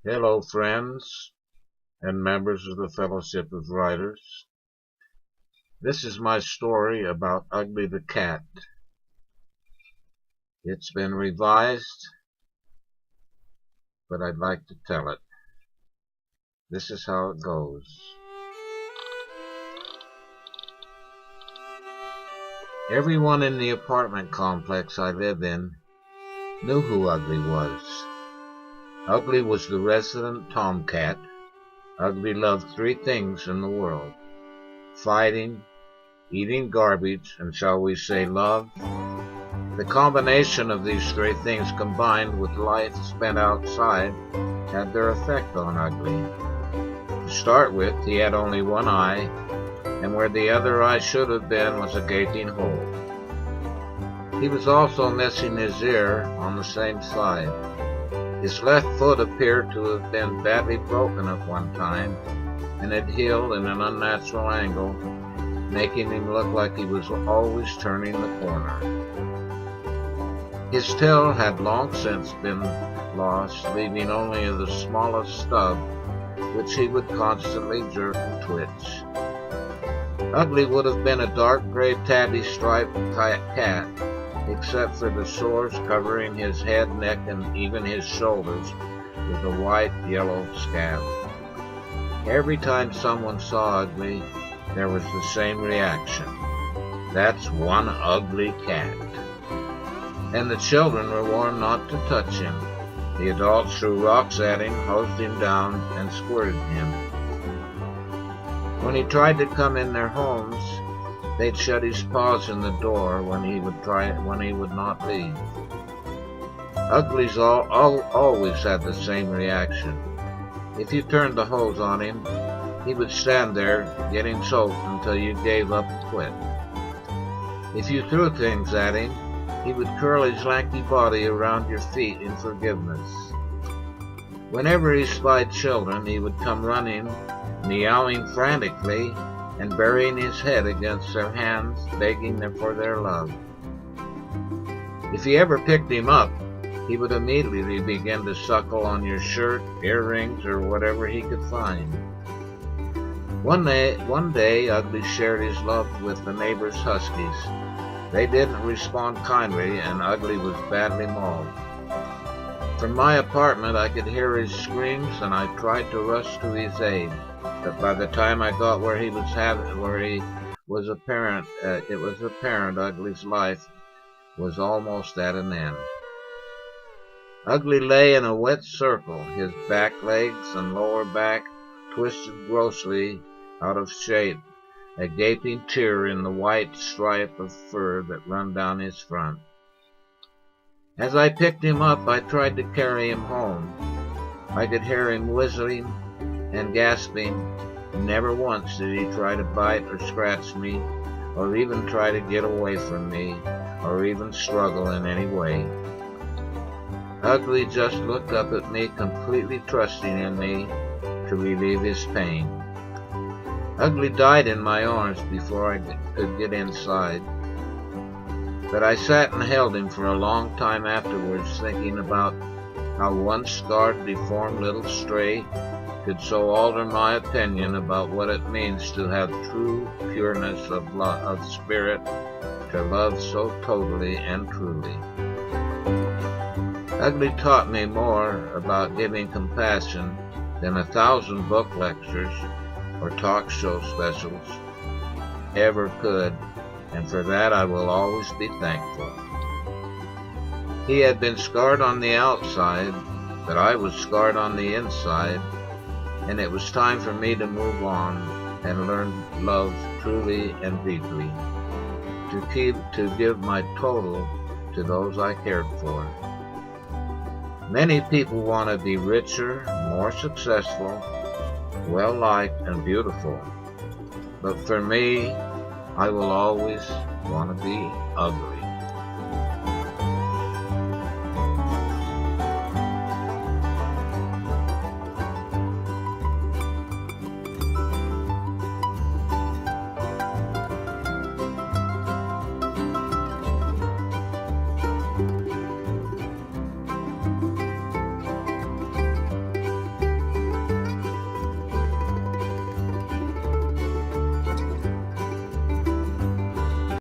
Hello, friends and members of the Fellowship of Writers. This is my story about Ugly the cat. It's been revised, but I'd like to tell it. This is how it goes. Everyone in the apartment complex I live in knew who Ugly was. Ugly was the resident tomcat. Ugly loved three things in the world: fighting, eating garbage, and shall we say love. The combination of these three things combined with life spent outside had their effect on Ugly. To start with, he had only one eye, and where the other eye should have been was a gaping hole. He was also missing his ear on the same side. His left foot appeared to have been badly broken at one time, and had healed in an unnatural angle, making him look like he was always turning the corner. His tail had long since been lost, leaving only the smallest stub, which he would constantly jerk and twitch. Ugly would have been a dark gray tabby striped cat, except for the sores covering his head, neck, and even his shoulders with a white yellow scab. Every time someone saw Ugly, there was the same reaction: "That's one ugly cat." And the children were warned not to touch him. The adults threw rocks at him, hosed him down, and squirted him. When he tried to come in their homes, they'd shut his paws in the door when he would not leave. Ugly's always had the same reaction. If you turned the hose on him, he would stand there getting soaked until you gave up and quit. If you threw things at him, he would curl his lanky body around your feet in forgiveness. Whenever he spied children, he would come running, meowing frantically, and burying his head against their hands, begging them for their love. If you ever picked him up, he would immediately begin to suckle on your shirt, earrings, or whatever he could find. One day, Ugly shared his love with the neighbors' huskies. They didn't respond kindly, and Ugly was badly mauled. From my apartment, I could hear his screams, and I tried to rush to his aid. But by the time I got where it was apparent Ugly's life was almost at an end. Ugly lay in a wet circle, his back legs and lower back twisted grossly out of shape, a gaping tear in the white stripe of fur that ran down his front. As I picked him up, I tried to carry him home. I could hear him whistling and gasping. Never once did he try to bite or scratch me, or even try to get away from me, or even struggle in any way. Ugly just looked up at me, completely trusting in me to relieve his pain. Ugly died in my arms before I could get inside, but I sat and held him for a long time afterwards, thinking about how one scarred, deformed little stray could so alter my opinion about what it means to have true pureness of spirit, to love so totally and truly. Ugly taught me more about giving compassion than 1,000 book lectures or talk show specials ever could, and for that I will always be thankful. He had been scarred on the outside, but I was scarred on the inside, and it was time for me to move on and learn love truly and deeply, to give my total to those I cared for. Many people want to be richer, more successful, well-liked, and beautiful, but for me, I will always want to be ugly.